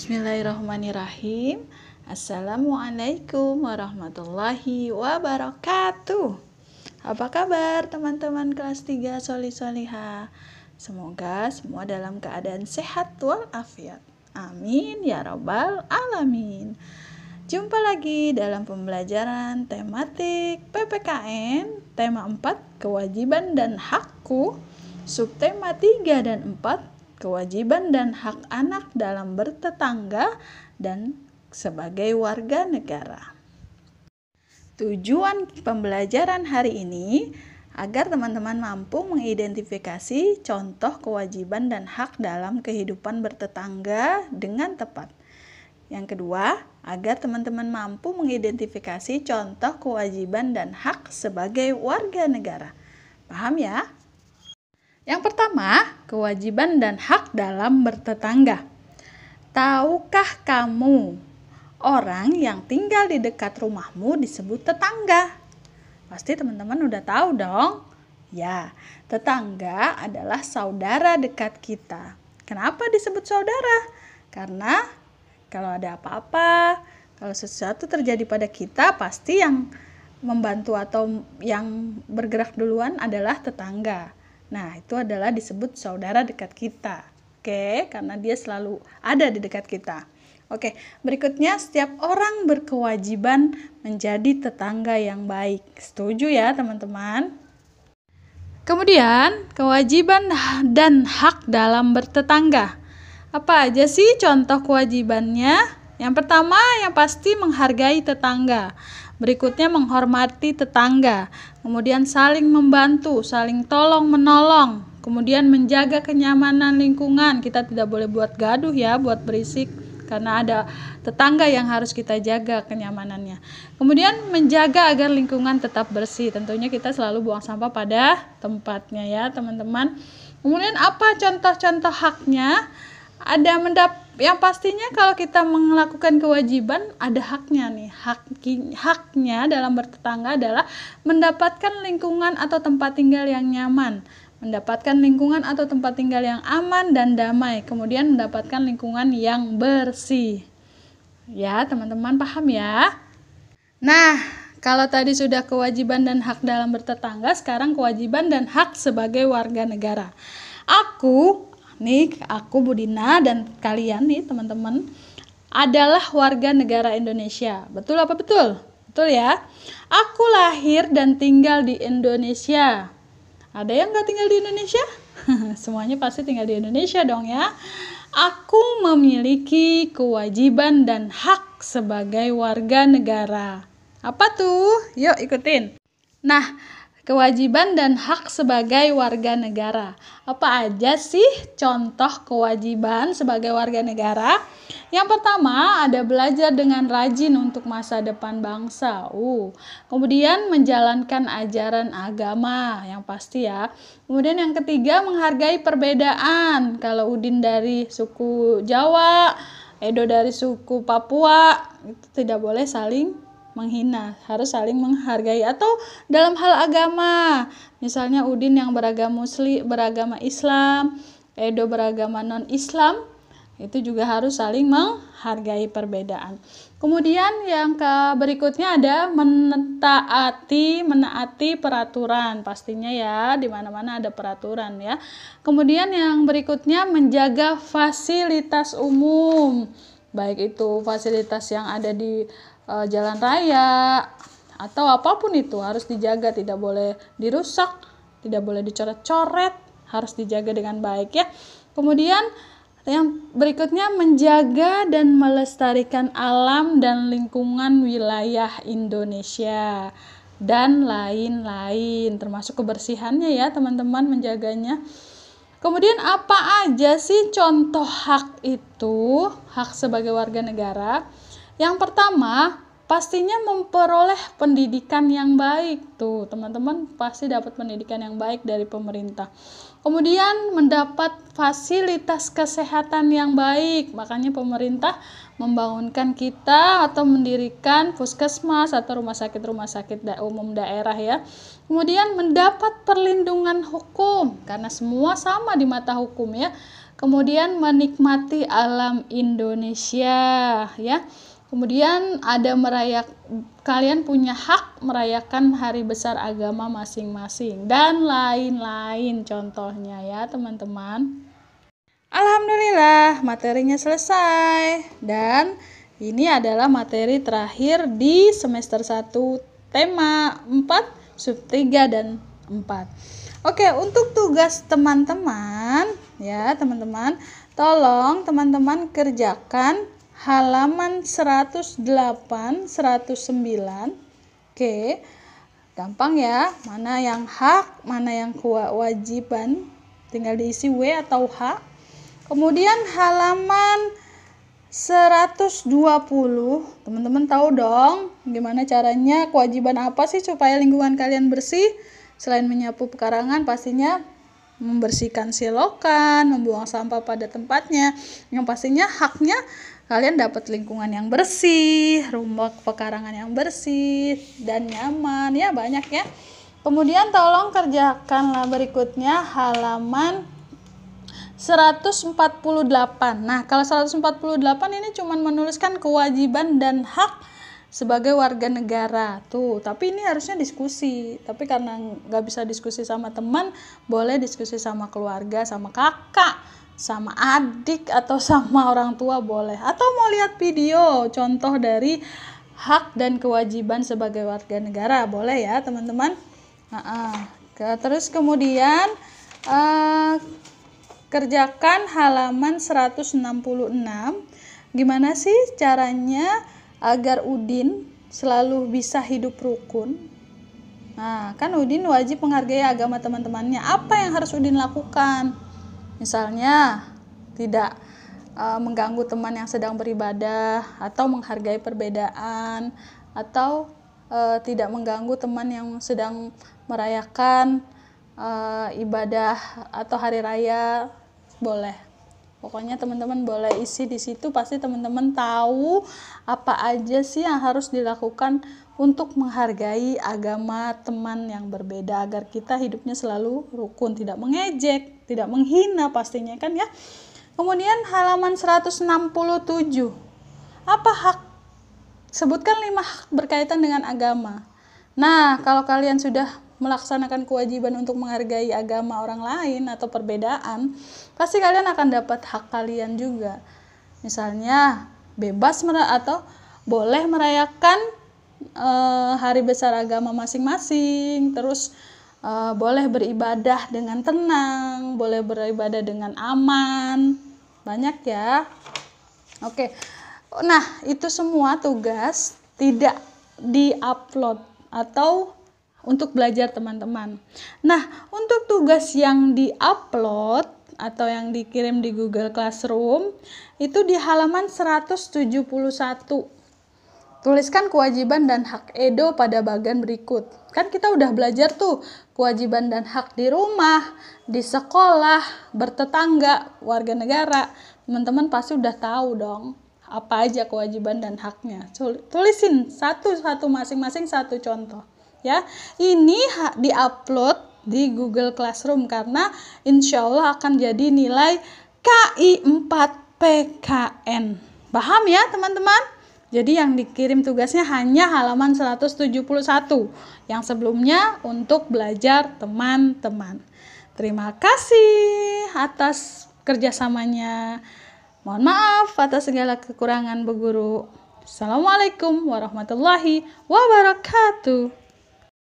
Bismillahirrahmanirrahim. Assalamualaikum warahmatullahi wabarakatuh. Apa kabar teman-teman kelas 3 Sholih-Sholihah? Semoga semua dalam keadaan sehat walafiat. Amin ya rabbal alamin. Jumpa lagi dalam pembelajaran tematik PPKN tema 4 kewajiban dan hakku, subtema 3 dan 4 kewajiban dan hak anak dalam bertetangga dan sebagai warga negara. Tujuan pembelajaran hari ini agar teman-teman mampu mengidentifikasi contoh kewajiban dan hak dalam kehidupan bertetangga dengan tepat. Yang kedua, agar teman-teman mampu mengidentifikasi contoh kewajiban dan hak sebagai warga negara. Paham ya? Yang pertama, kewajiban dan hak dalam bertetangga. Tahukah kamu, orang yang tinggal di dekat rumahmu disebut tetangga? Pasti teman-teman udah tahu dong. Ya, tetangga adalah saudara dekat kita. Kenapa disebut saudara? Karena kalau ada apa-apa, kalau sesuatu terjadi pada kita, pasti yang membantu atau yang bergerak duluan adalah tetangga. Nah, itu adalah disebut saudara dekat kita. Oke, karena dia selalu ada di dekat kita. Oke, berikutnya setiap orang berkewajiban menjadi tetangga yang baik. Setuju ya, teman-teman? Kemudian, kewajiban dan hak dalam bertetangga. Apa aja sih contoh kewajibannya? Yang pertama, yang pasti menghargai tetangga. Berikutnya menghormati tetangga, kemudian saling membantu, saling tolong-menolong, kemudian menjaga kenyamanan lingkungan. Kita tidak boleh buat gaduh ya, buat berisik, karena ada tetangga yang harus kita jaga kenyamanannya. Kemudian menjaga agar lingkungan tetap bersih. Tentunya kita selalu buang sampah pada tempatnya ya teman-teman. Kemudian apa contoh-contoh haknya? Ada yang pastinya kalau kita melakukan kewajiban ada haknya nih. Haknya dalam bertetangga adalah mendapatkan lingkungan atau tempat tinggal yang nyaman, mendapatkan lingkungan atau tempat tinggal yang aman dan damai, kemudian mendapatkan lingkungan yang bersih. Ya, teman-teman paham ya? Nah, kalau tadi sudah kewajiban dan hak dalam bertetangga, sekarang kewajiban dan hak sebagai warga negara. Aku Budina dan kalian nih teman-teman adalah warga negara Indonesia. Betul apa betul? Betul ya? Aku lahir dan tinggal di Indonesia. Ada yang nggak tinggal di Indonesia? Semuanya pasti tinggal di Indonesia dong ya. Aku memiliki kewajiban dan hak sebagai warga negara. Apa tuh? Yuk ikutin. Nah, kewajiban dan hak sebagai warga negara. Apa aja sih contoh kewajiban sebagai warga negara? Yang pertama ada belajar dengan rajin untuk masa depan bangsa. Kemudian menjalankan ajaran agama yang pasti ya. Kemudian yang ketiga menghargai perbedaan. Kalau Udin dari suku Jawa, Edo dari suku Papua, itu tidak boleh saling menghina, harus saling menghargai. Atau dalam hal agama, misalnya Udin yang beragama Islam, Edo beragama non-Islam, itu juga harus saling menghargai perbedaan. Kemudian yang berikutnya ada menaati peraturan, pastinya ya, di mana-mana ada peraturan ya. Kemudian yang berikutnya menjaga fasilitas umum, baik itu fasilitas yang ada di jalan raya atau apapun itu harus dijaga, tidak boleh dirusak, tidak boleh dicoret-coret, harus dijaga dengan baik ya. Kemudian yang berikutnya menjaga dan melestarikan alam dan lingkungan wilayah Indonesia dan lain-lain, termasuk kebersihannya ya teman-teman, menjaganya. Kemudian apa aja sih contoh hak itu, hak sebagai warga negara? Yang pertama, pastinya memperoleh pendidikan yang baik. Tuh, teman-teman pasti dapat pendidikan yang baik dari pemerintah. Kemudian mendapat fasilitas kesehatan yang baik. Makanya pemerintah membangunkan kita atau mendirikan puskesmas atau rumah sakit umum daerah ya. Kemudian mendapat perlindungan hukum karena semua sama di mata hukum ya. kemudian menikmati alam Indonesia ya. Kemudian ada kalian punya hak merayakan hari besar agama masing-masing dan lain-lain contohnya ya teman-teman. Alhamdulillah materinya selesai dan ini adalah materi terakhir di semester 1 tema 4 sub 3 dan 4. Oke, untuk tugas teman-teman ya teman-teman, tolong teman-teman kerjakan halaman 108, 109. Oke, gampang ya, mana yang hak, mana yang kewajiban, tinggal diisi W atau H. Kemudian halaman 120, teman-teman tahu dong gimana caranya, kewajiban apa sih supaya lingkungan kalian bersih? Selain menyapu pekarangan, pastinya membersihkan selokan, membuang sampah pada tempatnya. Yang pastinya haknya kalian dapat lingkungan yang bersih, rumah pekarangan yang bersih dan nyaman ya, banyak ya. Kemudian tolong kerjakanlah berikutnya halaman 148. Nah, kalau 148 ini cuma menuliskan kewajiban dan hak sebagai warga negara tuh, tapi ini harusnya diskusi, tapi karena nggak bisa diskusi sama teman, boleh diskusi sama keluarga, sama kakak, sama adik, atau sama orang tua boleh, atau mau lihat video contoh dari hak dan kewajiban sebagai warga negara boleh ya teman-teman. Terus kemudian kerjakan halaman 166. Gimana sih caranya agar Udin selalu bisa hidup rukun? Nah, kan Udin wajib menghargai agama teman-temannya. Apa yang harus Udin lakukan? Misalnya, tidak mengganggu teman yang sedang beribadah, atau menghargai perbedaan, atau tidak mengganggu teman yang sedang merayakan ibadah atau hari raya, boleh. Pokoknya teman-teman boleh isi di situ, pasti teman-teman tahu apa aja sih yang harus dilakukan untuk menghargai agama teman yang berbeda agar kita hidupnya selalu rukun, tidak mengejek, tidak menghina pastinya kan ya. Kemudian halaman 167. Apa hak? Sebutkan 5 hak berkaitan dengan agama. Nah, kalau kalian sudah melaksanakan kewajiban untuk menghargai agama orang lain atau perbedaan, pasti kalian akan dapat hak kalian juga. Misalnya bebas atau boleh merayakan hari besar agama masing-masing, terus boleh beribadah dengan tenang, boleh beribadah dengan aman, banyak ya. Oke, nah itu semua tugas tidak di-upload atau untuk belajar teman-teman. Nah, untuk tugas yang di-upload atau yang dikirim di Google Classroom itu di halaman 171. Tuliskan kewajiban dan hak Edo pada bagian berikut. Kan kita udah belajar tuh kewajiban dan hak di rumah, di sekolah, bertetangga, warga negara. Teman-teman pasti udah tahu dong apa aja kewajiban dan haknya. Tulisin satu-satu masing-masing satu contoh. Ya, ini di-upload di Google Classroom karena insya Allah akan jadi nilai KI 4 PKN. Paham ya teman-teman? Jadi yang dikirim tugasnya hanya halaman 171, yang sebelumnya untuk belajar teman-teman. Terima kasih atas kerjasamanya. Mohon maaf atas segala kekurangan Bu Guru. Assalamualaikum warahmatullahi wabarakatuh.